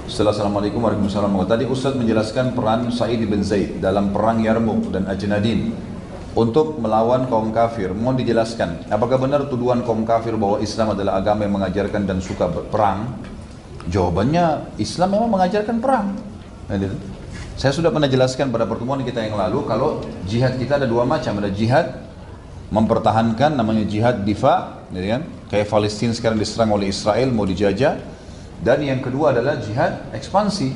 Setelah Assalamualaikum warahmatullahi wabarakatuh. Tadi Ustaz menjelaskan peran Sa'id bin Zaid dalam perang Yarmuk dan Ajnadin untuk melawan kaum kafir. Mohon dijelaskan, apakah benar tuduhan kaum kafir bahwa Islam adalah agama yang mengajarkan dan suka berperang? Jawabannya, Islam memang mengajarkan perang. Saya sudah pernah jelaskan pada pertemuan kita yang lalu, kalau jihad kita ada dua macam. Ada jihad mempertahankan, namanya jihad difa, kayak Palestina sekarang diserang oleh Israel, mau dijajah. Dan yang kedua adalah jihad ekspansi.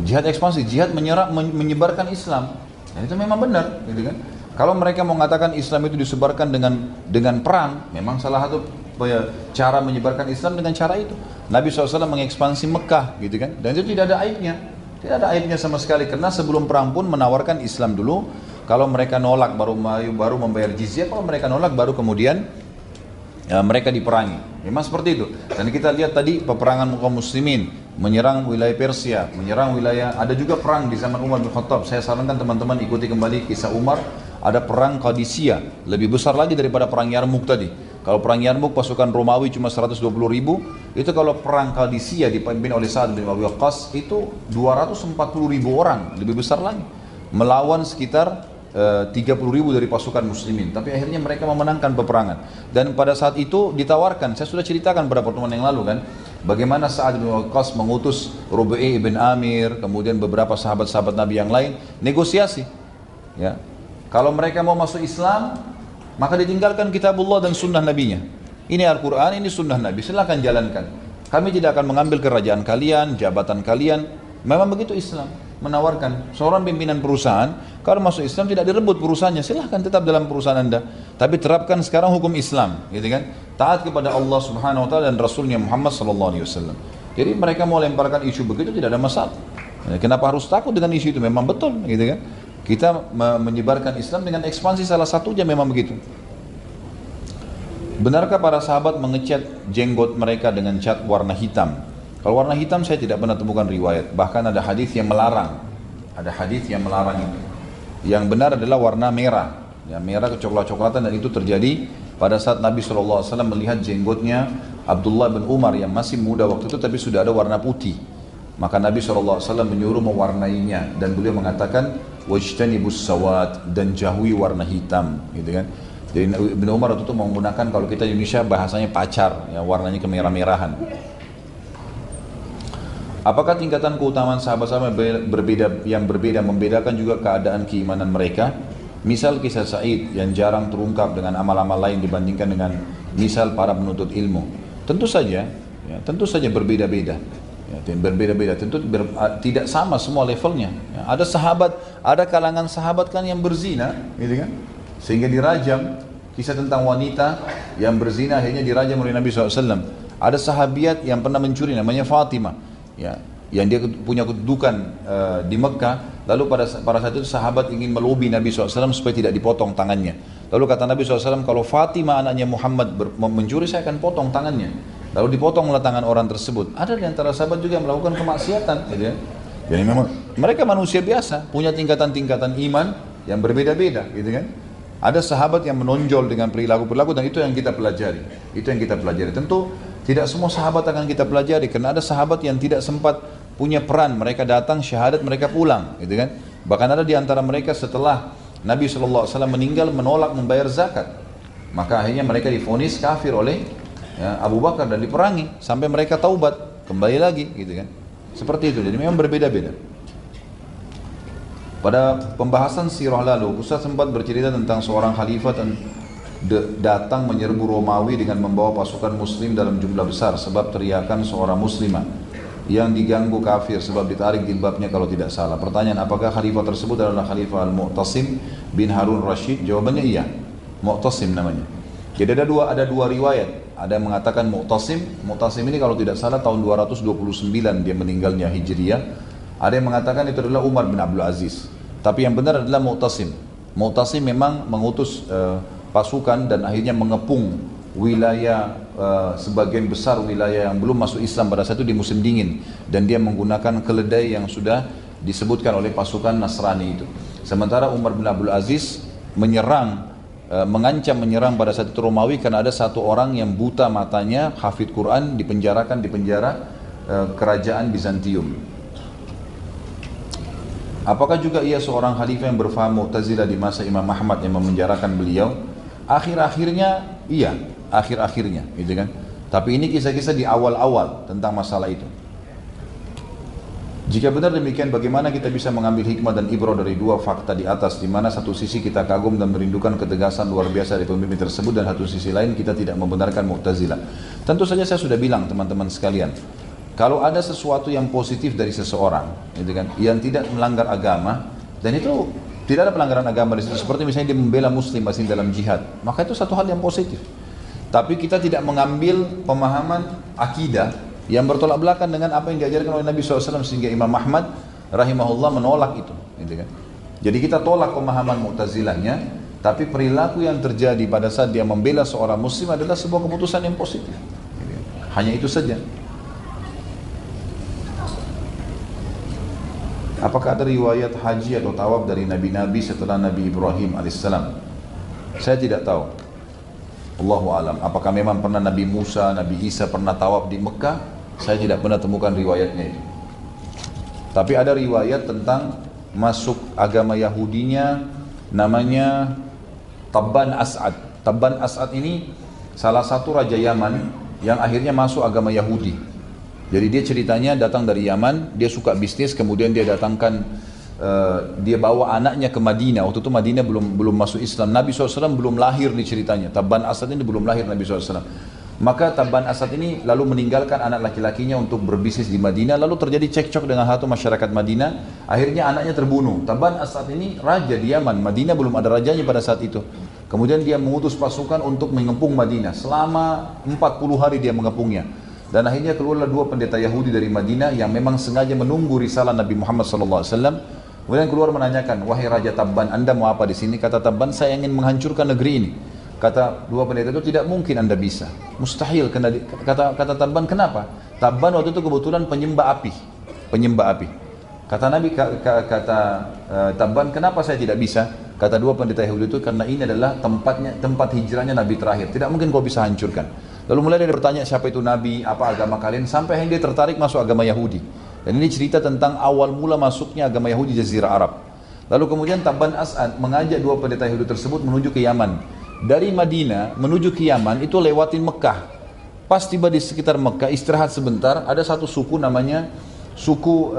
Jihad ekspansi, jihad menyebarkan Islam. Dan itu memang benar, gitu kan? Kalau mereka mengatakan Islam itu disebarkan dengan perang, memang salah satu cara menyebarkan Islam dengan cara itu. Nabi SAW mengekspansi Mekah, gitu kan? Dan itu tidak ada aibnya. Tidak ada aibnya sama sekali, karena sebelum perang pun menawarkan Islam dulu. Kalau mereka nolak baru membayar jizyah, kalau mereka nolak baru kemudian mereka diperangi. Memang seperti itu. Dan kita lihat tadi peperangan kaum muslimin menyerang wilayah Persia, menyerang wilayah, ada juga perang di zaman Umar bin Khattab. Saya sarankan teman-teman ikuti kembali kisah Umar. Ada perang Qadisiyah, lebih besar lagi daripada perang Yarmuk tadi. Kalau perang Yarmuk pasukan Romawi cuma 120 ribu, itu kalau perang Qadisiyah dipimpin oleh Sa'ad bin Abi Waqqas itu 240 ribu orang, lebih besar lagi, melawan sekitar 30 ribu dari pasukan muslimin. Tapi akhirnya mereka memenangkan peperangan. Dan pada saat itu ditawarkan, saya sudah ceritakan pada pertemuan yang lalu kan, bagaimana Sa'ad bin Waqqas mengutus Rubai' ibn Amir, kemudian beberapa sahabat-sahabat Nabi yang lain, negosiasi. Ya, kalau mereka mau masuk Islam, maka ditinggalkan kitabullah dan sunnah nabinya. Ini Al-Quran, ini sunnah Nabi, silahkan jalankan. Kami tidak akan mengambil kerajaan kalian, jabatan kalian. Memang begitu Islam menawarkan seorang pimpinan perusahaan, kalau masuk Islam tidak direbut perusahaannya, silahkan tetap dalam perusahaan Anda, tapi terapkan sekarang hukum Islam, gitu kan? Taat kepada Allah Subhanahu wa taala dan Rasulnya Muhammad sallallahu alaihi wasallam. Jadi mereka mau lemparkan isu begitu tidak ada masalah. Kenapa harus takut dengan isu itu? Memang betul, gitu kan? Kita menyebarkan Islam dengan ekspansi, salah satunya memang begitu. Benarkah para sahabat mengecat jenggot mereka dengan cat warna hitam? Kalau warna hitam saya tidak pernah temukan riwayat. Bahkan ada hadis yang melarang. Ada hadis yang melarang itu. Yang benar adalah warna merah. Ya, merah kecoklat-coklatan, dan itu terjadi pada saat Nabi SAW melihat jenggotnya Abdullah bin Umar yang masih muda waktu itu, tapi sudah ada warna putih. Maka Nabi SAW menyuruh mewarnainya, dan beliau mengatakan wajtanibus sawat, dan jauhi warna hitam, gitu kan. Jadi Ibn Umar waktu itu menggunakan, kalau kita di Indonesia bahasanya pacar, ya, warnanya kemerah-merahan. Apakah tingkatan keutamaan sahabat-sahabat berbeda membedakan juga keadaan keimanan mereka? Misal kisah Sa'id yang jarang terungkap dengan amal-amal lain dibandingkan dengan misal para penuntut ilmu. Tentu saja berbeda-beda. Ya, berbeda-beda. Tentu tidak sama semua levelnya. Ya, ada sahabat, ada kalangan sahabat kan yang berzina, gitu kan? Sehingga dirajam. Kisah tentang wanita yang berzina akhirnya dirajam oleh Nabi SAW. Ada sahabiat yang pernah mencuri, namanya Fatimah, ya, yang dia punya kedudukan di Mekah. Lalu pada saat itu sahabat ingin melobi Nabi SAW supaya tidak dipotong tangannya. Lalu kata Nabi SAW, kalau Fatimah anaknya Muhammad mencuri, saya akan potong tangannya. Lalu dipotonglah tangan orang tersebut. Ada di antara sahabat juga yang melakukan kemaksiatan, gitu ya. Jadi memang mereka manusia biasa, punya tingkatan-tingkatan iman yang berbeda-beda, gitu kan. Ada sahabat yang menonjol dengan perilaku-perilaku, dan itu yang kita pelajari. Itu yang kita pelajari. Tentu tidak semua sahabat akan kita pelajari, karena ada sahabat yang tidak sempat punya peran. Mereka datang syahadat, mereka pulang, gitu kan. Bahkan ada di antara mereka setelah Nabi SAW meninggal menolak membayar zakat. Maka akhirnya mereka divonis kafir oleh Abu Bakar dan diperangi sampai mereka taubat, kembali lagi, gitu kan. Seperti itu. Jadi memang berbeda-beda. Pada pembahasan sirah lalu, Ustaz sempat bercerita tentang seorang khalifah datang menyerbu Romawi dengan membawa pasukan muslim dalam jumlah besar, sebab teriakan seorang muslimah yang diganggu kafir sebab ditarik jilbabnya kalau tidak salah. Pertanyaan, apakah khalifah tersebut adalah Khalifah Al-Mu'tasim bin Harun Rashid? Jawabannya iya, Mu'tasim namanya. Jadi ada dua riwayat. Ada yang mengatakan Mu'tasim ini kalau tidak salah tahun 229 dia meninggalnya Hijriyah. Ada yang mengatakan itu adalah Umar bin Abdul Aziz. Tapi yang benar adalah Mu'tasim. Mu'tasim memang mengutus pasukan dan akhirnya mengepung wilayah, sebagian besar wilayah yang belum masuk Islam pada saat itu di musim dingin, dan dia menggunakan keledai yang sudah disebutkan oleh pasukan Nasrani itu. Sementara Umar bin Abdul Aziz mengancam menyerang pada saat itu Romawi, karena ada satu orang yang buta matanya, hafid Quran, dipenjara kerajaan Bizantium. Apakah juga ia seorang khalifah yang berfaham Mu'tazilah di masa Imam Ahmad yang memenjarakan beliau? Akhir-akhirnya iya, akhir-akhirnya gitu kan. Tapi ini kisah-kisah di awal-awal tentang masalah itu. Jika benar demikian, bagaimana kita bisa mengambil hikmah dan ibrah dari dua fakta di atas, di mana satu sisi kita kagum dan merindukan ketegasan luar biasa dari pemimpin tersebut, dan satu sisi lain kita tidak membenarkan Mu'tazilah. Tentu saja saya sudah bilang teman-teman sekalian, kalau ada sesuatu yang positif dari seseorang, gitu kan, yang tidak melanggar agama, dan itu tidak ada pelanggaran agama di situ, seperti misalnya dia membela muslim masih dalam jihad, maka itu satu hal yang positif. Tapi kita tidak mengambil pemahaman akidah yang bertolak belakang dengan apa yang diajarkan oleh Nabi SAW, sehingga Imam Ahmad rahimahullah menolak itu, gitu kan. Jadi kita tolak pemahaman Mu'tazilahnya, tapi perilaku yang terjadi pada saat dia membela seorang muslim adalah sebuah keputusan yang positif, gitu kan. Hanya itu saja. Apakah ada riwayat haji atau tawaf dari nabi-nabi setelah Nabi Ibrahim alaihissalam? Saya tidak tahu. Allahu alam. Apakah memang pernah Nabi Musa, Nabi Isa pernah tawaf di Mekah? Saya tidak pernah temukan riwayatnya itu. Tapi ada riwayat tentang masuk agama Yahudinya, namanya Tabban As'ad. Tabban As'ad ini salah satu raja Yaman yang akhirnya masuk agama Yahudi. Jadi dia ceritanya datang dari Yaman, dia suka bisnis, kemudian dia datangkan, dia bawa anaknya ke Madinah. Waktu itu Madinah belum masuk Islam. Nabi SAW belum lahir di ceritanya. Tabban As'ad ini belum lahir Nabi SAW. Maka Tabban As'ad ini lalu meninggalkan anak laki-lakinya untuk berbisnis di Madinah. Lalu terjadi cekcok dengan satu masyarakat Madinah. Akhirnya anaknya terbunuh. Tabban As'ad ini raja di Yaman. Madinah belum ada rajanya pada saat itu. Kemudian dia mengutus pasukan untuk mengepung Madinah. Selama 40 hari dia mengepungnya. Dan akhirnya keluarlah dua pendeta Yahudi dari Madinah yang memang sengaja menunggu risalah Nabi Muhammad SAW. Kemudian keluar menanyakan, wahai Raja Tabban, Anda mau apa di sini? Kata Tabban, saya ingin menghancurkan negeri ini. Kata dua pendeta itu, tidak mungkin Anda bisa, mustahil. Kata Tabban, kenapa? Tabban waktu itu kebetulan penyembah api. Kata Nabi, Tabban, kenapa saya tidak bisa? Kata dua pendeta Yahudi itu, karena ini adalah tempat hijrahnya Nabi terakhir. Tidak mungkin kau bisa hancurkan. Lalu mulai dia bertanya, siapa itu Nabi, apa agama kalian, sampai dia tertarik masuk agama Yahudi. Dan ini cerita tentang awal mula masuknya agama Yahudi di Jazirah Arab. Lalu kemudian Tabban As'ad mengajak dua pendeta Yahudi tersebut menuju ke Yaman. Dari Madinah menuju ke Yaman itu lewatin Mekah. Pas tiba di sekitar Mekah, istirahat sebentar, ada satu suku namanya suku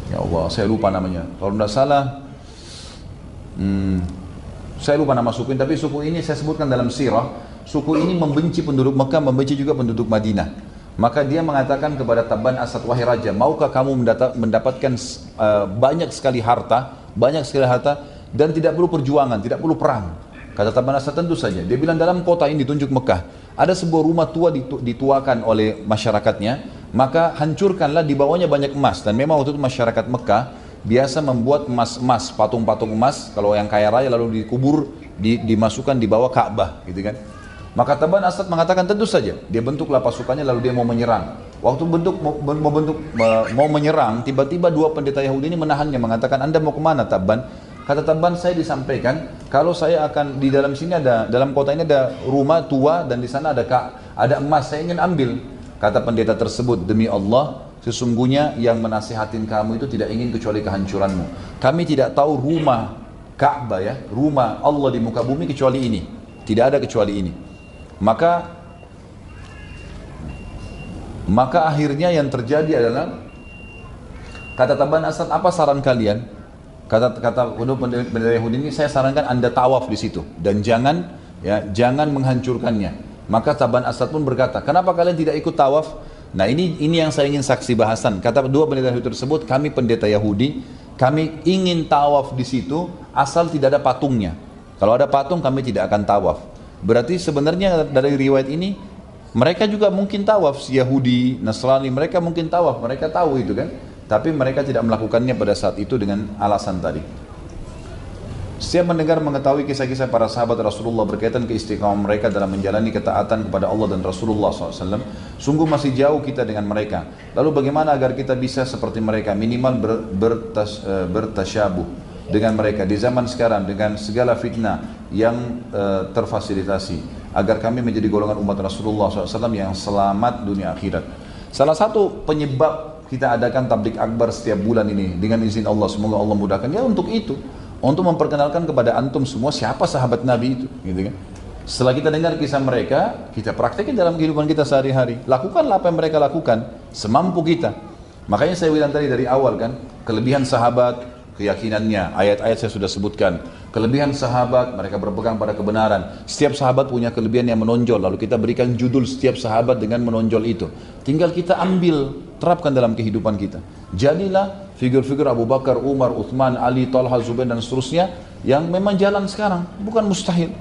ya Allah, saya lupa namanya. Kalau tidak salah, saya lupa nama suku ini, tapi suku ini saya sebutkan dalam sirah. Suku ini membenci penduduk Mekah, membenci juga penduduk Madinah. Maka dia mengatakan kepada Tabban As'ad, wahai raja, maukah kamu mendapatkan banyak sekali harta, dan tidak perlu perjuangan, tidak perlu perang? Kata Tabban As'ad, tentu saja. Dia bilang, dalam kota ini ditunjuk Mekah, ada sebuah rumah tua dituakan oleh masyarakatnya, maka hancurkanlah, di bawahnya banyak emas. Dan memang waktu itu masyarakat Mekah biasa membuat emas, patung-patung emas, kalau yang kaya raya lalu dikubur, dimasukkan di bawah Ka'bah, gitu kan. Maka Tabban As'ad mengatakan tentu saja. Dia bentuklah pasukannya lalu dia mau menyerang. Waktu mau menyerang, tiba-tiba dua pendeta Yahudi ini menahannya, mengatakan, Anda mau kemana Tabban? Kata Tabban, saya disampaikan kalau saya akan di dalam sini dalam kota ini ada rumah tua dan di sana ada emas, saya ingin ambil. Kata pendeta tersebut, demi Allah, sesungguhnya yang menasihatin kamu itu tidak ingin kecuali kehancuranmu. Kami tidak tahu rumah Ka'bah, ya, rumah Allah di muka bumi kecuali ini. Tidak ada kecuali ini. Maka akhirnya yang terjadi adalah, kata Tabban As'ad, apa saran kalian? Kata pendeta Yahudi ini, saya sarankan Anda tawaf di situ dan jangan menghancurkannya. Maka Tabban As'ad pun berkata, kenapa kalian tidak ikut tawaf? Nah ini yang saya ingin saksi bahasan. Kata dua pendeta Yahudi tersebut, kami pendeta Yahudi, kami ingin tawaf di situ asal tidak ada patungnya. Kalau ada patung kami tidak akan tawaf. Berarti sebenarnya dari riwayat ini mereka juga mungkin tawaf, Yahudi, Nasrani, mereka mungkin tawaf, mereka tahu itu kan. Tapi mereka tidak melakukannya pada saat itu dengan alasan tadi. Setiap mendengar mengetahui kisah-kisah para sahabat Rasulullah berkaitan keistiqamah mereka dalam menjalani ketaatan kepada Allah dan Rasulullah SAW, sungguh masih jauh kita dengan mereka. Lalu bagaimana agar kita bisa seperti mereka, minimal bertasyabuh dengan mereka di zaman sekarang dengan segala fitnah yang terfasilitasi. agar kami menjadi golongan umat Rasulullah SAW yang selamat dunia akhirat. Salah satu penyebab kita adakan tablik akbar setiap bulan ini dengan izin Allah, semoga Allah mudahkan ya untuk itu, untuk memperkenalkan kepada antum semua siapa sahabat Nabi itu, gitu kan. Setelah kita dengar kisah mereka, kita praktekin dalam kehidupan kita sehari-hari. Lakukanlah apa yang mereka lakukan semampu kita. Makanya saya bilang tadi dari awal kan, kelebihan sahabat, keyakinannya, ayat-ayat saya sudah sebutkan. Kelebihan sahabat, mereka berpegang pada kebenaran. Setiap sahabat punya kelebihan yang menonjol, lalu kita berikan judul setiap sahabat dengan menonjol itu. Tinggal kita ambil, terapkan dalam kehidupan kita. Jadilah figur-figur Abu Bakar, Umar, Uthman, Ali, Talha, Zubair dan seterusnya yang memang jalan sekarang, bukan mustahil.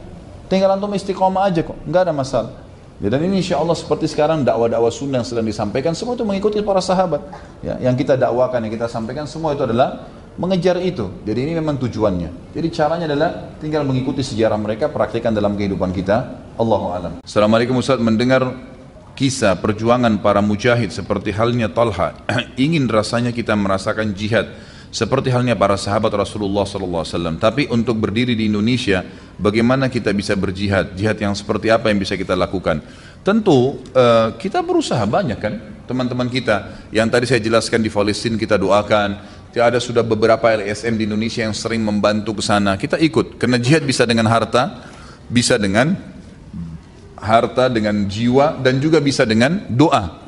Tinggal antum istiqomah aja kok, nggak ada masalah. Ya, dan ini insya Allah seperti sekarang dakwah-dakwah sunnah yang sedang disampaikan, semua itu mengikuti para sahabat. Ya, yang kita dakwakan, yang kita sampaikan, semua itu adalah mengejar itu. Jadi ini memang tujuannya. Jadi caranya adalah tinggal mengikuti sejarah mereka, praktikkan dalam kehidupan kita. Allahu a'lam. Assalamualaikum Ustaz, mendengar kisah perjuangan para mujahid seperti halnya Talha, ingin rasanya kita merasakan jihad seperti halnya para sahabat Rasulullah SAW. Tapi untuk berdiri di Indonesia, bagaimana kita bisa berjihad? Jihad yang seperti apa yang bisa kita lakukan? Tentu kita berusaha banyak kan, teman-teman kita yang tadi saya jelaskan di Palestina kita doakan. Ada sudah beberapa LSM di Indonesia yang sering membantu ke sana. Kita ikut, karena jihad bisa dengan harta, bisa dengan jiwa, dan juga bisa dengan doa.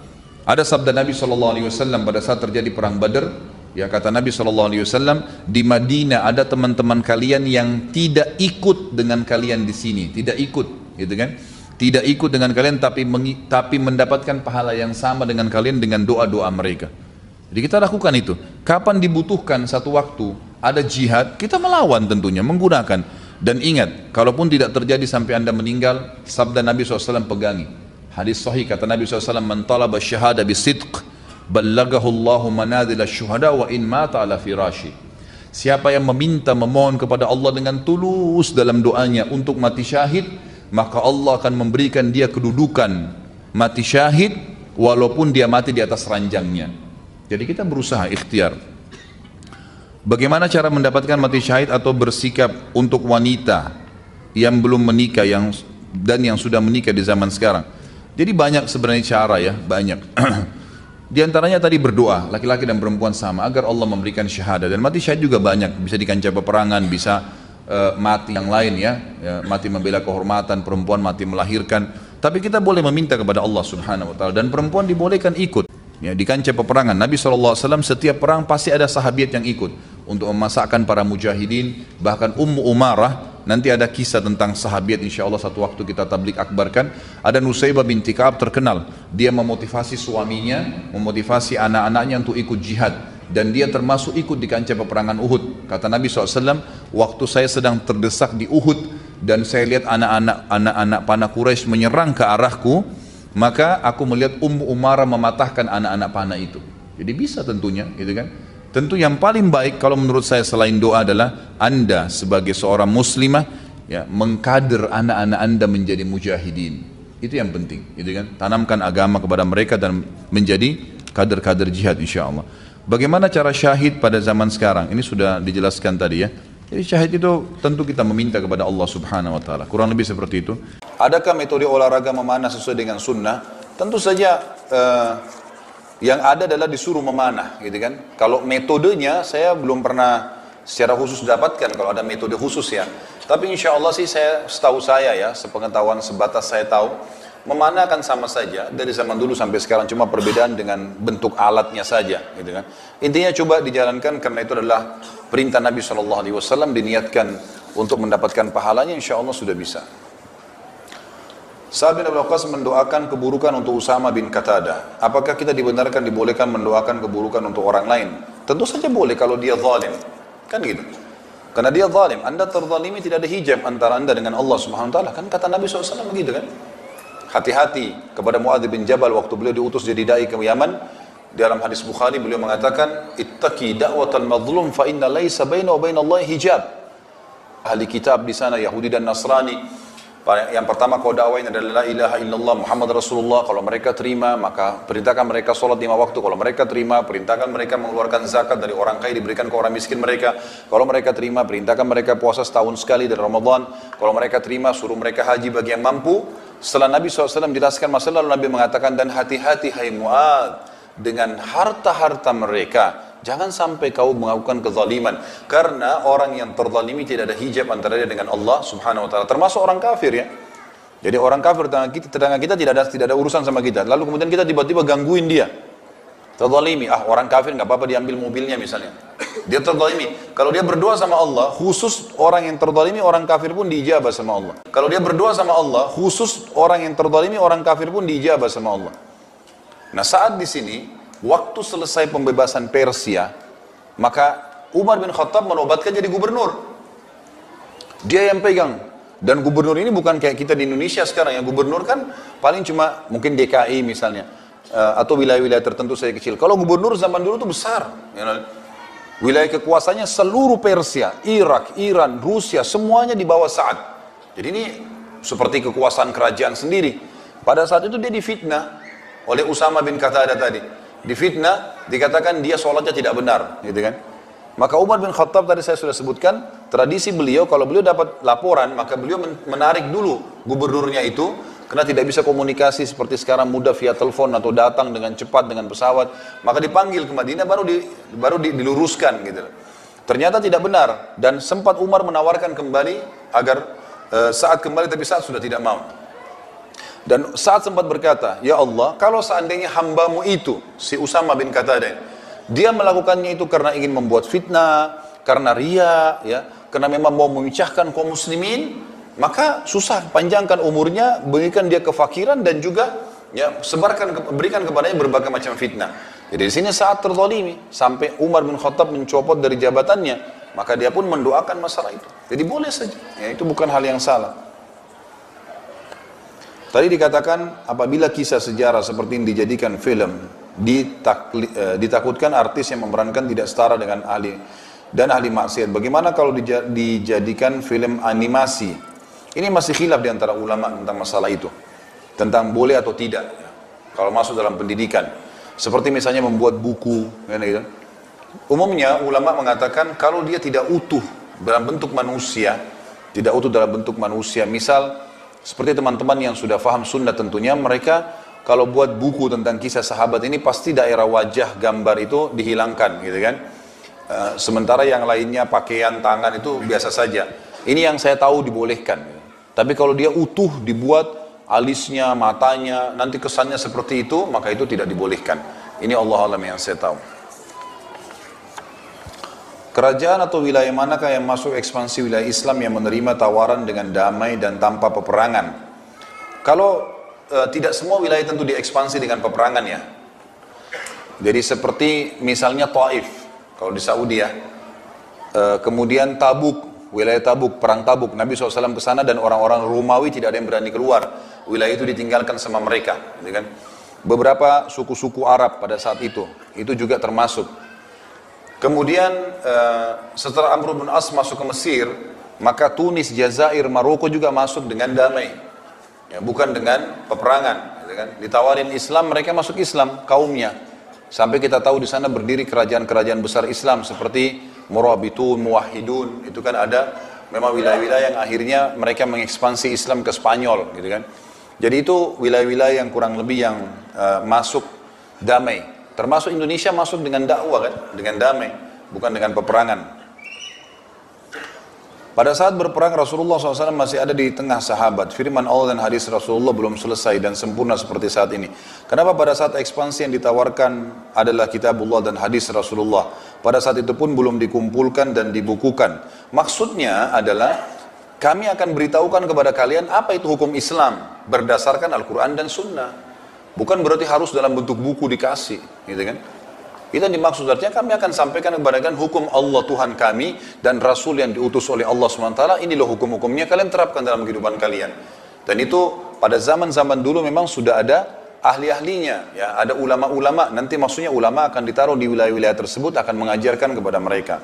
Ada sabda Nabi SAW pada saat terjadi perang Badar. Ya, kata Nabi SAW, di Madinah ada teman-teman kalian yang tidak ikut dengan kalian di sini, tidak ikut, gitu kan? Tidak ikut dengan kalian, tapi mendapatkan pahala yang sama dengan kalian dengan doa-doa mereka. Jadi kita lakukan itu. Kapan dibutuhkan satu waktu ada jihad, kita melawan tentunya, menggunakan. Dan ingat, kalaupun tidak terjadi sampai anda meninggal, sabda Nabi SAW pegangi. Hadis sahih kata Nabi SAW, man talaba syahada bisidq ballagahu Allahu manazil asy-syuhada wa in mata ala firashi. Siapa yang memohon kepada Allah dengan tulus dalam doanya untuk mati syahid, maka Allah akan memberikan dia kedudukan mati syahid walaupun dia mati di atas ranjangnya. Jadi kita berusaha ikhtiar. Bagaimana cara mendapatkan mati syahid atau bersikap untuk wanita yang belum menikah dan yang sudah menikah di zaman sekarang? Jadi banyak sebenarnya cara ya, banyak. Di antaranya tadi berdoa, laki-laki dan perempuan sama, agar Allah memberikan syahadat. Dan mati syahid juga banyak, bisa di kancah peperangan, bisa mati yang lain ya, mati membela kehormatan, perempuan mati melahirkan. Tapi kita boleh meminta kepada Allah Subhanahu Wa Taala, dan perempuan dibolehkan ikut ya, di kancah peperangan. Nabi SAW setiap perang pasti ada sahabat yang ikut untuk memasakkan para mujahidin. Bahkan Ummu Umarah, nanti ada kisah tentang sahabat, insya Allah satu waktu kita tablik akbarkan. Ada Nusaybah binti Ka'ab terkenal, dia memotivasi suaminya, memotivasi anak-anaknya untuk ikut jihad, dan dia termasuk ikut di kancah peperangan Uhud. Kata Nabi SAW, waktu saya sedang terdesak di Uhud dan saya lihat anak-anak panah Quraisy menyerang ke arahku, maka aku melihat Ummu Umarah mematahkan anak-anak panah itu. Jadi bisa tentunya, gitu kan? Tentu yang paling baik kalau menurut saya selain doa adalah anda sebagai seorang muslimah ya, mengkader anak-anak anda menjadi mujahidin. Itu yang penting, gitu kan? Tanamkan agama kepada mereka dan menjadi kader-kader jihad insya Allah. Bagaimana cara syahid pada zaman sekarang? Ini sudah dijelaskan tadi ya. Jadi syahid itu tentu kita meminta kepada Allah Subhanahu Wa Taala. Kurang lebih seperti itu. Adakah metode olahraga memanah sesuai dengan sunnah? Tentu saja. Yang ada adalah disuruh memanah, gitu kan. Kalau metodenya saya belum pernah secara khusus dapatkan kalau ada metode khusus ya. Tapi insya Allah sih setahu saya ya, sepengetahuan sebatas saya tahu, memanah kan sama saja dari zaman dulu sampai sekarang, cuma perbedaan dengan bentuk alatnya saja, gitu kan. Intinya coba dijalankan karena itu adalah perintah Nabi SAW, diniatkan untuk mendapatkan pahalanya, insya Allah sudah bisa. Sa'ad bin Abi Waqqas mendoakan keburukan untuk Usama bin Qatadah. Apakah kita dibolehkan mendoakan keburukan untuk orang lain? Tentu saja boleh kalau dia zalim. Kan gitu. Karena dia zalim, anda terzalimi, tidak ada hijab antara anda dengan Allah Subhanahu Wa Taala. Kan kata Nabi SAW begitu kan. Hati-hati kepada Muadz bin Jabal waktu beliau diutus jadi dai ke Yaman. Dalam hadis Bukhari beliau mengatakan, ittaqi da'watal mazlum fa inna laisa baina wa bainallahi hijab. Ahli kitab di sana, Yahudi dan Nasrani, Yang pertama kau dakwain adalah la ilaha illallah Muhammad Rasulullah. Kalau mereka terima, maka perintahkan mereka sholat 5 waktu. Kalau mereka terima, perintahkan mereka mengeluarkan zakat dari orang kaya diberikan ke orang miskin mereka. Kalau mereka terima, perintahkan mereka puasa setahun sekali dari Ramadan. Kalau mereka terima, suruh mereka haji bagi yang mampu. Setelah Nabi SAW menjelaskan masalah, lalu Nabi mengatakan, dan hati-hati hai Mu'ad dengan harta-harta mereka. Jangan sampai kau melakukan kezaliman. Karena orang yang terzalimi tidak ada hijab antara dia dengan Allah subhanahu wa ta'ala. Termasuk orang kafir ya. Jadi orang kafir tetangga kita tidak ada urusan sama kita. Lalu kemudian kita tiba-tiba gangguin dia. Terzalimi. Orang kafir nggak apa-apa diambil mobilnya misalnya. Dia terzalimi. Kalau dia berdoa sama Allah, khusus orang yang terzalimi, orang kafir pun diijabah sama Allah. Kalau dia berdoa sama Allah, khusus orang yang terzalimi, orang kafir pun diijabah sama Allah. Nah saat di sini, waktu selesai pembebasan Persia, maka Umar bin Khattab menobatkan jadi gubernur. Dia yang pegang. Dan gubernur ini bukan kayak kita di Indonesia sekarang. Yang gubernur kan paling cuma mungkin DKI misalnya. Atau wilayah-wilayah tertentu saja kecil. Kalau gubernur zaman dulu itu besar. Wilayah kekuasaannya seluruh Persia, Irak, Iran, Rusia, semuanya di bawah Sa'ad. Jadi ini seperti kekuasaan kerajaan sendiri. Pada saat itu dia difitnah oleh Usama bin Qatadah tadi. Difitnah, dikatakan dia sholatnya tidak benar, gitu kan? Maka Umar bin Khattab tadi saya sudah sebutkan, tradisi beliau, kalau beliau dapat laporan, maka beliau menarik dulu gubernurnya itu, karena tidak bisa komunikasi seperti sekarang mudah via telepon atau datang dengan cepat dengan pesawat, maka dipanggil ke Madinah baru diluruskan gitu. Ternyata tidak benar, dan sempat Umar menawarkan kembali agar saat kembali, tapi saat sudah tidak mau. Dan saat sempat berkata, ya Allah, kalau seandainya hambamu itu, si Usama bin Qatadah, dia melakukannya itu karena ingin membuat fitnah, karena ria, ya, karena memang mau memecahkan kaum muslimin, maka susah, panjangkan umurnya, berikan dia kefakiran dan juga ya berikan kepadanya berbagai macam fitnah. Jadi di sini saat terzalimi, sampai Umar bin Khattab mencopot dari jabatannya, maka dia pun mendoakan masalah itu. Jadi boleh saja, ya, itu bukan hal yang salah. Tadi dikatakan apabila kisah sejarah seperti ini dijadikan film, ditakutkan artis yang memerankan tidak setara dengan ahli maksiat. Bagaimana kalau dijadikan film animasi? Ini masih khilaf di antara ulama tentang masalah itu. Tentang boleh atau tidak. Kalau masuk dalam pendidikan. Seperti misalnya membuat buku. Gitu. Umumnya ulama mengatakan kalau dia tidak utuh dalam bentuk manusia. Tidak utuh dalam bentuk manusia. Misal seperti teman-teman yang sudah paham sunnah tentunya, mereka kalau buat buku tentang kisah sahabat ini pasti daerah wajah gambar itu dihilangkan gitu kan. Sementara yang lainnya pakaian, tangan itu biasa saja. Ini yang saya tahu dibolehkan. Tapi kalau dia utuh dibuat alisnya, matanya, nanti kesannya seperti itu, maka itu tidak dibolehkan. Ini Allah alam yang saya tahu. Kerajaan atau wilayah manakah yang masuk ekspansi wilayah Islam yang menerima tawaran dengan damai dan tanpa peperangan? Kalau tidak semua wilayah tentu diekspansi dengan peperangan ya. Jadi seperti misalnya Taif, kalau di Saudi ya. Kemudian Tabuk, wilayah Tabuk, perang Tabuk. Nabi SAW ke sana dan orang-orang Romawi tidak ada yang berani keluar. Wilayah itu ditinggalkan sama mereka. Gitu kan? Beberapa suku-suku Arab pada saat itu juga termasuk. Kemudian setelah Amr bin As masuk ke Mesir, maka Tunis, Jazair, Maroko juga masuk dengan damai, ya, bukan dengan peperangan. Gitu kan? Ditawarin Islam, mereka masuk Islam kaumnya. Sampai kita tahu di sana berdiri kerajaan-kerajaan besar Islam seperti Murabitun, Muwahhidun. Itu kan ada memang wilayah-wilayah yang akhirnya mereka mengekspansi Islam ke Spanyol, gitu kan? Jadi itu wilayah-wilayah yang kurang lebih yang masuk damai. Termasuk Indonesia masuk dengan dakwah kan, dengan damai, bukan dengan peperangan. Pada saat berperang Rasulullah SAW masih ada di tengah sahabat. Firman Allah dan hadis Rasulullah belum selesai dan sempurna seperti saat ini. Kenapa pada saat ekspansi yang ditawarkan adalah kitabullah dan hadis Rasulullah? Pada saat itu pun belum dikumpulkan dan dibukukan. Maksudnya adalah kami akan beritahukan kepada kalian apa itu hukum Islam berdasarkan Al-Quran dan Sunnah. Bukan berarti harus dalam bentuk buku dikasih, gitu kan? Itu yang dimaksud, artinya kami akan sampaikan kepada kalian hukum Allah Tuhan kami dan Rasul yang diutus oleh Allah SWT. Ini loh hukum-hukumnya, kalian terapkan dalam kehidupan kalian. Dan itu pada zaman-zaman dulu memang sudah ada ahli-ahlinya, ya, ada ulama-ulama. Nanti maksudnya ulama akan ditaruh di wilayah-wilayah tersebut akan mengajarkan kepada mereka.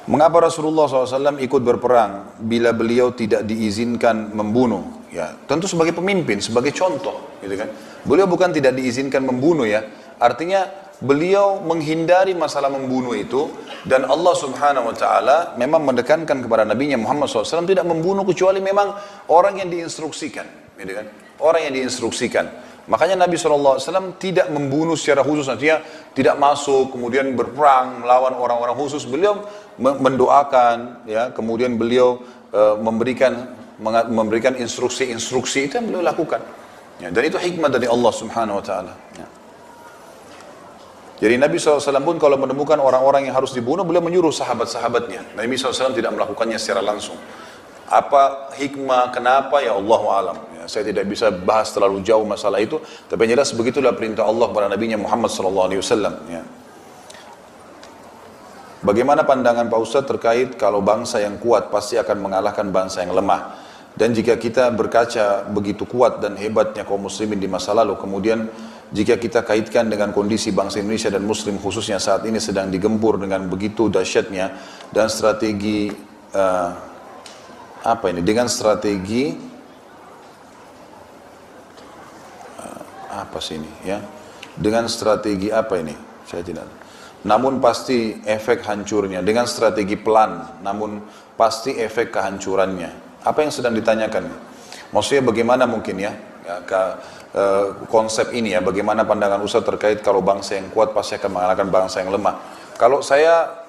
Mengapa Rasulullah SAW ikut berperang bila beliau tidak diizinkan membunuh? Ya, tentu sebagai pemimpin, sebagai contoh, gitu kan? Beliau bukan tidak diizinkan membunuh ya, artinya beliau menghindari masalah membunuh itu, dan Allah Subhanahu Wa Taala memang menekankan kepada Nabi-Nya Muhammad SAW tidak membunuh kecuali memang orang yang diinstruksikan, gitu kan? Orang yang diinstruksikan. Makanya Nabi SAW tidak membunuh secara khusus, artinya tidak masuk, kemudian berperang melawan orang-orang khusus. Beliau mendoakan, ya, kemudian beliau memberikan instruksi-instruksi, itu yang beliau lakukan. Ya, dan itu hikmah dari Allah Subhanahu Wa Taala. Ya. Jadi Nabi SAW pun kalau menemukan orang-orang yang harus dibunuh, beliau menyuruh sahabat-sahabatnya. Nabi SAW tidak melakukannya secara langsung. Apa hikmah, kenapa, ya Allahu alam. Ya, saya tidak bisa bahas terlalu jauh masalah itu, tapi yang jelas begitulah perintah Allah kepada Nabi-Nya Muhammad SAW. Ya. Bagaimana pandangan Pak Ustadz terkait kalau bangsa yang kuat pasti akan mengalahkan bangsa yang lemah? Dan jika kita berkaca begitu kuat dan hebatnya kaum muslimin di masa lalu, kemudian jika kita kaitkan dengan kondisi bangsa Indonesia dan muslim khususnya saat ini sedang digempur dengan begitu dahsyatnya, dan strategi dengan strategi apa sih ini ya? Dengan strategi apa ini? Saya tidak. Namun pasti efek hancurnya dengan strategi pelan, namun pasti efek kehancurannya. Apa yang sedang ditanyakan? Maksudnya bagaimana mungkin ya, konsep ini ya, bagaimana pandangan Ustaz terkait kalau bangsa yang kuat pasti akan mengalahkan bangsa yang lemah. Kalau saya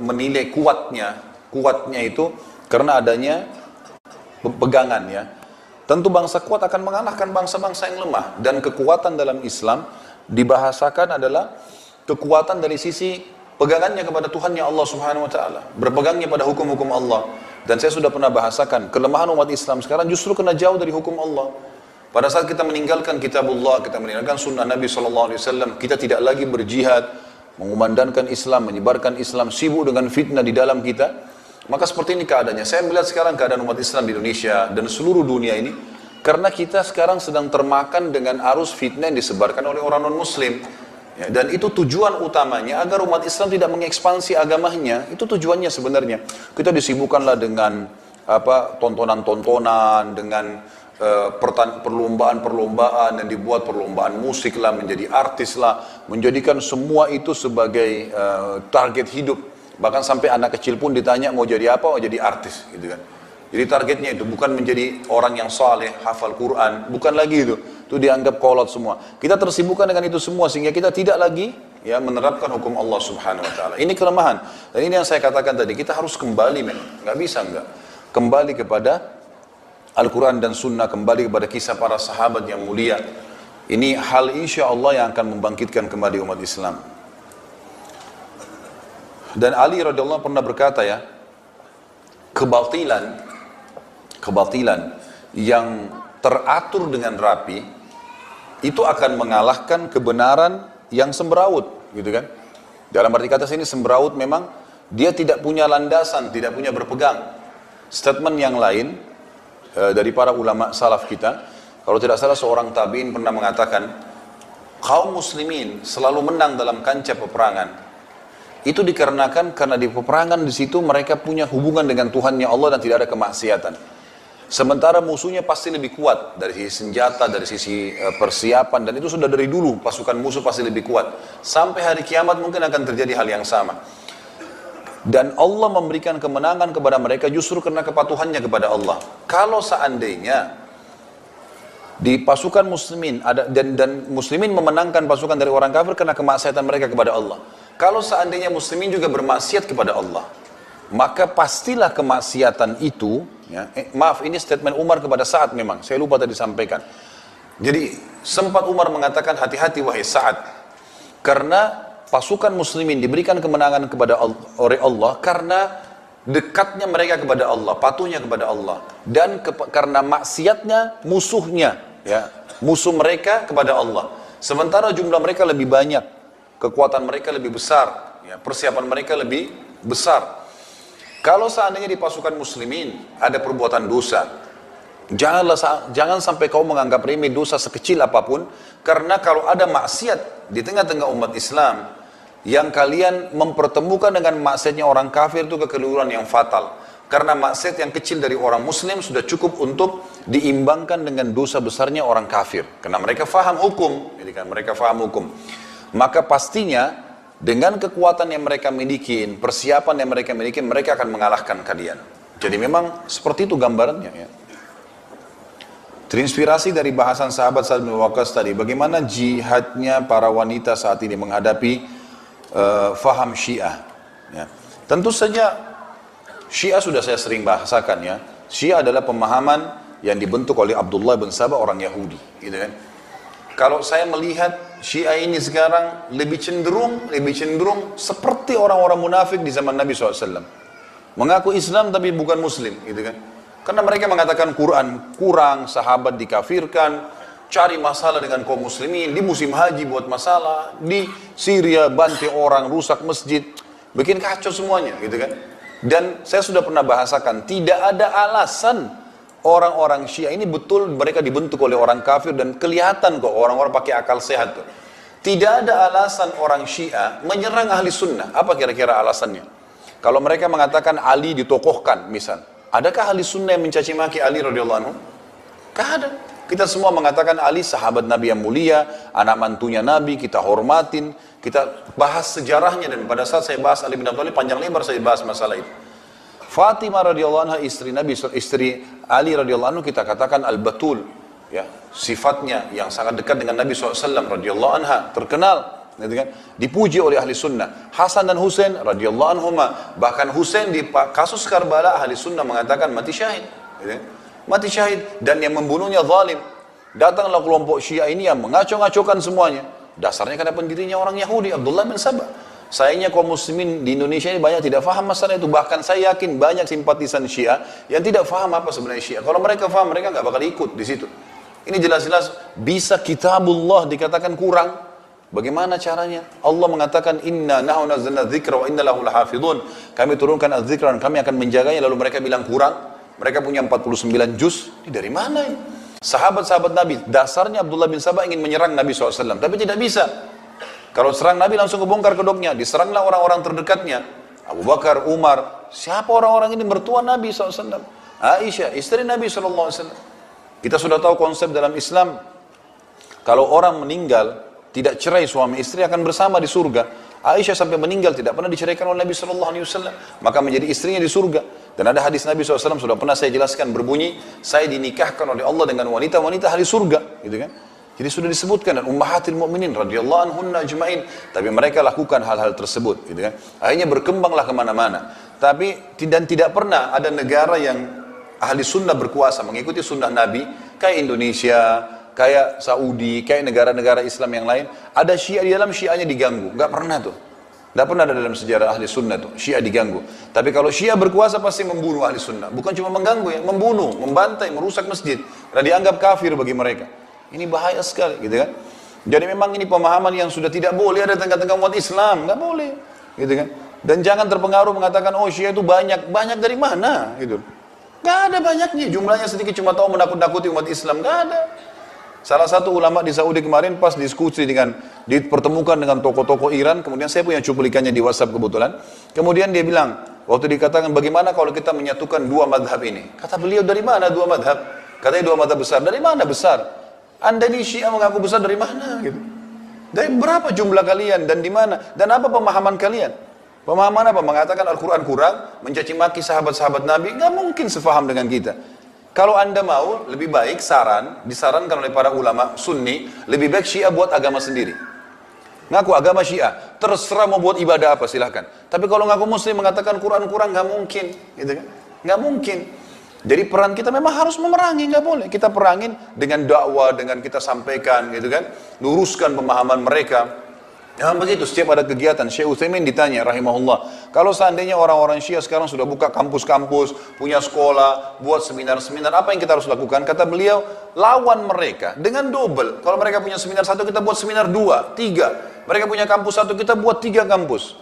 menilai kuatnya itu karena adanya pegangan ya. Tentu bangsa kuat akan mengalahkan bangsa-bangsa yang lemah, dan kekuatan dalam Islam dibahasakan adalah kekuatan dari sisi pegangannya kepada Tuhannya Allah Subhanahu Wa Taala, berpegangnya pada hukum-hukum Allah. Dan saya sudah pernah bahasakan kelemahan umat Islam sekarang justru kena jauh dari hukum Allah. Pada saat kita meninggalkan kitabullah, kita meninggalkan sunnah Nabi SAW, kita tidak lagi berjihad, mengumandangkan Islam, menyebarkan Islam, sibuk dengan fitnah di dalam kita. Maka seperti ini keadaannya. Saya melihat sekarang keadaan umat Islam di Indonesia dan seluruh dunia ini, karena kita sekarang sedang termakan dengan arus fitnah yang disebarkan oleh orang non-muslim. Ya, dan itu tujuan utamanya agar umat Islam tidak mengekspansi agamanya. Itu tujuannya sebenarnya. Kita disibukkanlah dengan tontonan-tontonan, dengan perlombaan-perlombaan, dan dibuat perlombaan musik lah, menjadi artis lah, menjadikan semua itu sebagai target hidup. Bahkan sampai anak kecil pun ditanya mau jadi apa, mau jadi artis gitu kan. Jadi targetnya itu bukan menjadi orang yang saleh, hafal Quran, bukan lagi itu dianggap kolot semua. Kita tersibukkan dengan itu semua sehingga kita tidak lagi ya menerapkan hukum Allah Subhanahu Wa Taala. Ini kelemahan, dan ini yang saya katakan tadi, kita harus kembali kembali kepada Al-Quran dan Sunnah, kembali kepada kisah para sahabat yang mulia. Ini hal insya Allah yang akan membangkitkan kembali umat Islam. Dan Ali radhiyallahu pernah berkata ya, kebatilan yang teratur dengan rapi itu akan mengalahkan kebenaran yang semberawut, gitu kan? Dalam arti kata sini semberawut memang dia tidak punya landasan, tidak punya berpegang. Statement yang lain dari para ulama salaf kita, kalau tidak salah seorang tabi'in pernah mengatakan, kaum muslimin selalu menang dalam kancah peperangan. Itu dikarenakan karena di peperangan di situ mereka punya hubungan dengan Tuhannya Allah dan tidak ada kemaksiatan. Sementara musuhnya pasti lebih kuat dari sisi senjata, dari sisi persiapan, dan itu sudah dari dulu pasukan musuh pasti lebih kuat. Sampai hari kiamat mungkin akan terjadi hal yang sama. Dan Allah memberikan kemenangan kepada mereka justru karena kepatuhannya kepada Allah. Kalau seandainya di pasukan muslimin ada dan muslimin memenangkan pasukan dari orang kafir karena kemaksiatan mereka kepada Allah. Kalau seandainya muslimin juga bermaksiat kepada Allah, maka pastilah kemaksiatan itu ya, maaf ini statement Umar kepada Sa'ad memang, saya lupa tadi sampaikan. Jadi sempat Umar mengatakan, hati-hati wahai Sa'ad, karena pasukan muslimin diberikan kemenangan oleh Allah karena dekatnya mereka kepada Allah, patuhnya kepada Allah, dan karena maksiatnya musuhnya, ya, musuh mereka kepada Allah. Sementara jumlah mereka lebih banyak, kekuatan mereka lebih besar, ya, persiapan mereka lebih besar. Kalau seandainya di pasukan muslimin ada perbuatan dosa, jangan sampai kau menganggap remeh dosa sekecil apapun, karena kalau ada maksiat di tengah-tengah umat Islam, Yang kalian mempertemukan dengan maksiatnya orang kafir itu kekeliruan yang fatal. Karena maksiat yang kecil dari orang muslim sudah cukup untuk diimbangkan dengan dosa besarnya orang kafir. Karena mereka faham hukum. Jadi kan mereka faham hukum. Maka pastinya dengan kekuatan yang mereka miliki, persiapan yang mereka miliki, mereka akan mengalahkan kalian. Jadi memang seperti itu gambarannya ya. Terinspirasi dari bahasan sahabat Sa'ad bin Waqqas tadi, bagaimana jihadnya para wanita saat ini menghadapi faham Syiah. Ya. Tentu saja Syiah sudah saya sering bahasakan ya. Syiah adalah pemahaman yang dibentuk oleh Abdullah bin Sabah orang Yahudi, gitu kan. Kalau saya melihat Syiah ini sekarang lebih cenderung seperti orang-orang munafik di zaman Nabi SAW. Mengaku Islam tapi bukan Muslim, gitu kan. Karena mereka mengatakan Quran kurang, sahabat dikafirkan, cari masalah dengan kaum muslimin, di musim haji buat masalah, di Syria bantai orang, rusak masjid, bikin kacau semuanya, gitu kan. Dan saya sudah pernah bahasakan, tidak ada alasan orang-orang Syiah ini betul mereka dibentuk oleh orang kafir dan kelihatan kok orang-orang pakai akal sehat tuh. Tidak ada alasan orang Syiah menyerang ahli sunnah. Apa kira-kira alasannya? Kalau mereka mengatakan Ali ditokohkan, misal, adakah ahli sunnah yang mencaci maki Ali radhiyallahu anhu? Tidak ada. Kita semua mengatakan Ali sahabat Nabi yang mulia, anak mantunya Nabi, kita hormatin, kita bahas sejarahnya, dan pada saat saya bahas Ali bin Abi Thalib panjang lebar saya bahas masalah itu. Fatimah radhiyallahu anha istri Nabi, istri Ali radhiyallahu anhu kita katakan al-batul, ya, sifatnya yang sangat dekat dengan Nabi SAW radhiyallahu anha, terkenal, gitu kan? Dipuji oleh ahli sunnah. Hasan dan Husain radhiyallahu anhuma, bahkan Husain di kasus Karbala ahli sunnah mengatakan mati syahid, gitu kan? Mati syahid, dan yang membunuhnya zalim. Datanglah kelompok Syiah ini yang mengacau-ngacaukan semuanya. Dasarnya karena pendirinya orang Yahudi, Abdullah bin Sabah. Sayangnya kaum muslimin di Indonesia ini banyak tidak faham masalah itu. Bahkan saya yakin banyak simpatisan Syiah yang tidak faham apa sebenarnya Syiah. Kalau mereka faham, mereka nggak bakal ikut di situ. Ini jelas-jelas bisa kitabullah dikatakan kurang. Bagaimana caranya? Allah mengatakan inna nahnu nazzalna dzikra wa inna lahu lahafidhun. Kami turunkan az-dzikra dan kami akan menjaganya, lalu mereka bilang kurang. Mereka punya 49 juz. Ini dari mana ini? Sahabat-sahabat Nabi, dasarnya Abdullah bin Sabah ingin menyerang Nabi SAW, tapi tidak bisa. Kalau serang Nabi langsung kebongkar kedoknya. Diseranglah orang-orang terdekatnya, Abu Bakar, Umar. Siapa orang-orang ini? Mertua Nabi SAW, Aisyah, istri Nabi SAW. Kita sudah tahu konsep dalam Islam, kalau orang meninggal tidak cerai suami istri akan bersama di surga. Aisyah sampai meninggal tidak pernah diceraikan oleh Nabi SAW, maka menjadi istrinya di surga. Dan ada hadis Nabi SAW sudah pernah saya jelaskan berbunyi, saya dinikahkan oleh Allah dengan wanita-wanita ahli surga, gitu kan? Jadi sudah disebutkan, dan ummahatil mu'minin radhiyallahu anhunna ajma'in. Tapi mereka lakukan hal-hal tersebut, gitu kan? Akhirnya berkembanglah kemana-mana. Tapi tidak pernah ada negara yang ahli sunnah berkuasa mengikuti sunnah Nabi kayak Indonesia, kayak Saudi, kayak negara-negara Islam yang lain. Ada Syiah di dalam, Syiahnya diganggu. Nggak pernah tuh. Nggak pernah ada dalam sejarah ahli sunnah tuh, Syiah diganggu. Tapi kalau Syiah berkuasa pasti membunuh ahli sunnah. Bukan cuma mengganggu ya, membunuh, membantai, merusak masjid. Karena dianggap kafir bagi mereka. Ini bahaya sekali, gitu kan. Jadi memang ini pemahaman yang sudah tidak boleh ada tengah-tengah umat Islam. Nggak boleh, gitu kan. Dan jangan terpengaruh mengatakan, oh Syiah itu banyak. Banyak dari mana, gitu. Nggak ada banyaknya, jumlahnya sedikit, cuma tahu menakut-nakuti umat Islam. Nggak ada. Salah satu ulama di Saudi kemarin pas diskusi dipertemukan dengan tokoh-tokoh Iran, kemudian saya punya cuplikannya di WhatsApp kebetulan. Kemudian dia bilang, waktu dikatakan bagaimana kalau kita menyatukan dua madhab ini? Kata beliau, dari mana dua madhab? Katanya dua madhab besar. Dari mana besar? Anda ini Syiah mengaku besar dari mana? Gitu. Dari berapa jumlah kalian dan di mana? Dan apa pemahaman kalian? Pemahaman apa? Mengatakan Al-Quran kurang, mencaci maki sahabat-sahabat Nabi? Nggak mungkin sefaham dengan kita. Kalau Anda mau, lebih baik disarankan oleh para ulama Sunni, lebih baik Syiah buat agama sendiri. Ngaku agama Syiah, terserah mau buat ibadah apa silahkan. Tapi kalau ngaku Muslim mengatakan Quran kurang, nggak mungkin, gitu kan? Nggak mungkin. Jadi peran kita memang harus memerangi, nggak boleh. Kita perangin dengan dakwah, dengan kita sampaikan, gitu kan? Luruskan pemahaman mereka. Ya begitu, setiap ada kegiatan, Syekh Utsaimin ditanya rahimahullah, kalau seandainya orang-orang Syiah sekarang sudah buka kampus-kampus, punya sekolah, buat seminar-seminar, apa yang kita harus lakukan? Kata beliau, lawan mereka dengan double. Kalau mereka punya seminar satu, kita buat seminar 2, 3. Mereka punya kampus satu, kita buat 3 kampus.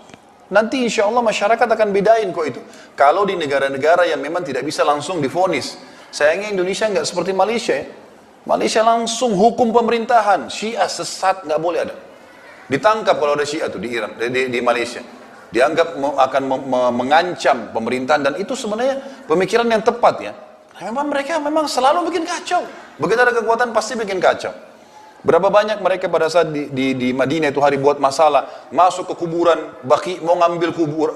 Nanti insya Allah masyarakat akan bedain kok itu. Kalau di negara-negara yang memang tidak bisa langsung divonis. Sayangnya Indonesia nggak seperti Malaysia ya. Malaysia langsung hukum pemerintahan, Syiah sesat, nggak boleh ada. Ditangkap kalau ada Syiah tuh di Iran, di Malaysia. Dianggap akan mengancam pemerintahan, dan itu sebenarnya pemikiran yang tepat ya. Memang mereka memang selalu bikin kacau. Begitu ada kekuatan pasti bikin kacau. Berapa banyak mereka pada saat di Madinah itu hari buat masalah, masuk ke kuburan Baqi, mau ngambil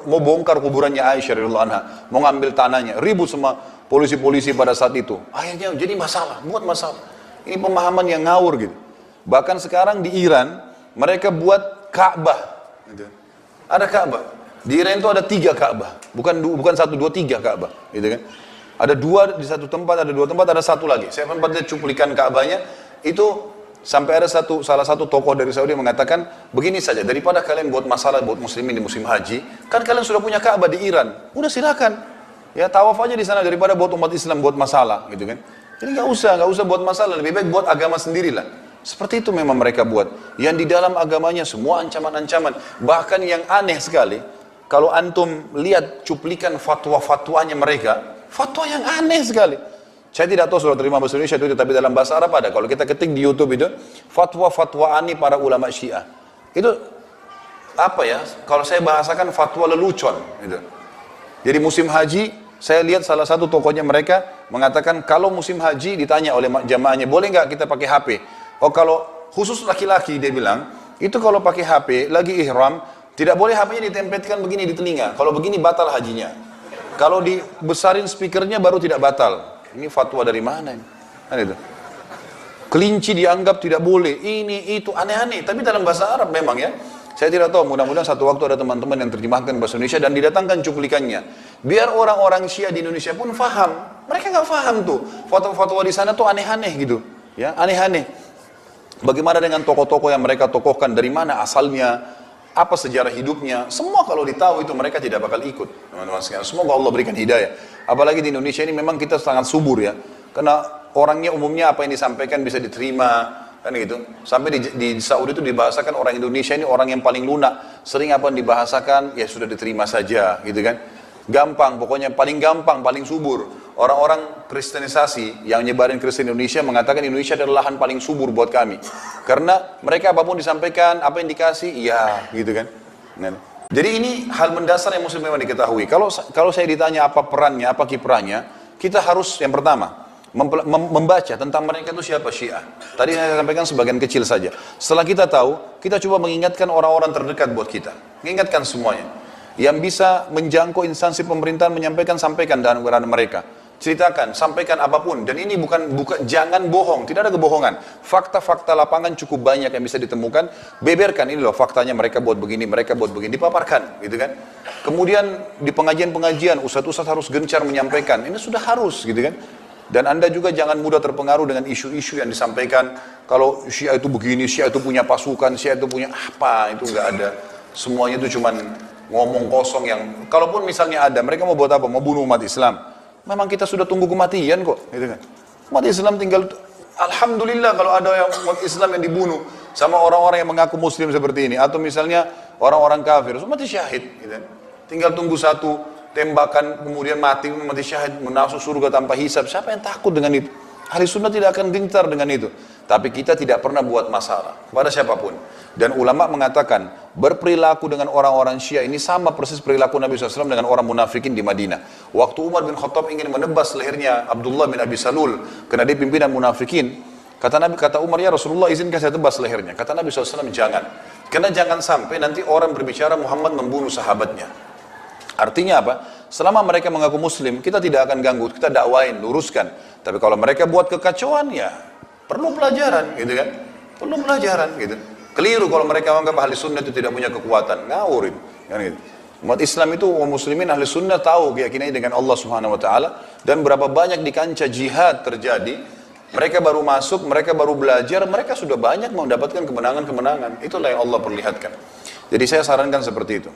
mau bongkar kuburannya Aisyah radhiyallahu anha, mau ngambil tanahnya, ribut sama polisi-polisi pada saat itu. Akhirnya jadi masalah, buat masalah. Ini pemahaman yang ngawur gitu. Bahkan sekarang di Iran mereka buat Ka'bah. Gitu. Ada Ka'bah. Di Iran itu ada 3 Ka'bah, bukan 1, 2, 3 Ka'bah, gitu kan? Ada 2 di satu tempat, ada 2 tempat, ada 1 lagi. Saya sempat lihat cuplikan Ka'bahnya itu. Sampai ada salah satu tokoh dari Saudi yang mengatakan, begini saja, daripada kalian buat masalah buat muslimin di musim haji, kan kalian sudah punya Ka'bah di Iran, udah silakan, ya tawaf aja di sana daripada buat umat Islam buat masalah, gitu kan? Jadi nggak usah buat masalah, lebih baik buat agama sendirilah. Seperti itu memang mereka buat. Yang di dalam agamanya semua ancaman-ancaman, bahkan yang aneh sekali, kalau antum lihat cuplikan fatwa-fatwanya mereka, fatwa yang aneh sekali. Saya tidak tahu sudah terima bahasa Indonesia itu, tapi dalam bahasa Arab ada. Kalau kita ketik di YouTube itu, fatwa-fatwa aneh para ulama Syiah. Itu apa ya? Kalau saya bahasakan fatwa lelucon. Gitu. Jadi musim haji, saya lihat salah satu tokohnya mereka mengatakan kalau musim haji ditanya oleh jamaahnya, boleh nggak kita pakai HP? Oh kalau khusus laki-laki dia bilang, itu kalau pakai HP lagi ihram, tidak boleh HP-nya ditempelkan begini di telinga. Kalau begini batal hajinya. Kalau dibesarin speakernya baru tidak batal. Ini fatwa dari mana ini? Kan itu. Kelinci dianggap tidak boleh, ini itu aneh-aneh. Tapi dalam bahasa Arab memang ya. Saya tidak tahu, mudah-mudahan satu waktu ada teman-teman yang terjemahkan bahasa Indonesia dan didatangkan cuplikannya. Biar orang-orang Syiah di Indonesia pun faham. Mereka nggak faham tuh. Fatwa-fatwa di sana tuh aneh-aneh gitu. Ya, aneh-aneh. Bagaimana dengan tokoh-tokoh yang mereka tokohkan, dari mana asalnya, apa sejarah hidupnya, semua kalau ditahu itu mereka tidak bakal ikut, teman-teman sekalian. Semoga Allah berikan hidayah. Apalagi di Indonesia ini memang kita sangat subur ya, karena orangnya umumnya apa yang disampaikan bisa diterima, kan gitu. Sampai di Saudi itu dibahasakan orang Indonesia ini orang yang paling lunak, sering apa yang dibahasakan ya sudah diterima saja, gitu kan. Gampang, pokoknya paling gampang, paling subur. Orang-orang kristenisasi yang nyebarin Kristen Indonesia mengatakan Indonesia adalah lahan paling subur buat kami. Karena mereka apapun disampaikan, apa yang dikasih, ya gitu kan. Jadi ini hal mendasar yang mesti memang diketahui. Kalau saya ditanya apa perannya, apa kiprahnya, kita harus yang pertama membaca tentang mereka itu siapa Syiah. Tadi saya sampaikan sebagian kecil saja. Setelah kita tahu, kita coba mengingatkan orang-orang terdekat buat kita. Mengingatkan semuanya. Yang bisa menjangkau instansi pemerintahan sampaikan dalam keadaan mereka. Ceritakan, sampaikan apapun. Dan ini bukan jangan bohong, tidak ada kebohongan. Fakta-fakta lapangan cukup banyak yang bisa ditemukan. Beberkan, ini loh faktanya, mereka buat begini, dipaparkan, gitu kan. Kemudian di pengajian-pengajian, ustadz-ustadz harus gencar menyampaikan. Ini sudah harus, gitu kan. Dan Anda juga jangan mudah terpengaruh dengan isu-isu yang disampaikan. Kalau Syiah itu begini, Syiah itu punya pasukan, Syiah itu punya apa, itu nggak ada. Semuanya itu cuman ngomong kosong yang, kalaupun misalnya ada, mereka mau buat apa? Mau bunuh umat Islam. Memang kita sudah tunggu kematian kok, gitu kan. Umat Islam tinggal, alhamdulillah kalau ada yang umat Islam yang dibunuh sama orang-orang yang mengaku muslim seperti ini, atau misalnya orang-orang kafir, mati syahid, gitu kan. Tinggal tunggu satu tembakan kemudian mati syahid, masuk surga tanpa hisab. Siapa yang takut dengan itu? Ahli sunnah tidak akan gentar dengan itu. Tapi kita tidak pernah buat masalah kepada siapapun. Dan ulama mengatakan, berperilaku dengan orang-orang Syiah ini sama persis perilaku Nabi SAW dengan orang munafikin di Madinah. Waktu Umar bin Khattab ingin menebas lehernya Abdullah bin Abi Salul, karena dia pimpinan munafikin, kata Umar, ya Rasulullah izinkan saya tebas lehernya. Kata Nabi SAW, jangan. Karena jangan sampai nanti orang berbicara Muhammad membunuh sahabatnya. Artinya apa? Selama mereka mengaku muslim, kita tidak akan ganggu, kita dakwain, luruskan. Tapi kalau mereka buat kekacauan, ya perlu pelajaran, gitu kan? Perlu pelajaran, gitu. Keliru kalau mereka menganggap ahli sunnah itu tidak punya kekuatan, ngawur itu. Kan gitu. Umat Islam itu, umat muslimin ahli sunnah tahu keyakinannya dengan Allah Subhanahu Wa Taala, dan berapa banyak di kancah jihad terjadi, mereka baru masuk, mereka baru belajar, mereka sudah banyak mendapatkan kemenangan-kemenangan. Itulah yang Allah perlihatkan. Jadi saya sarankan seperti itu.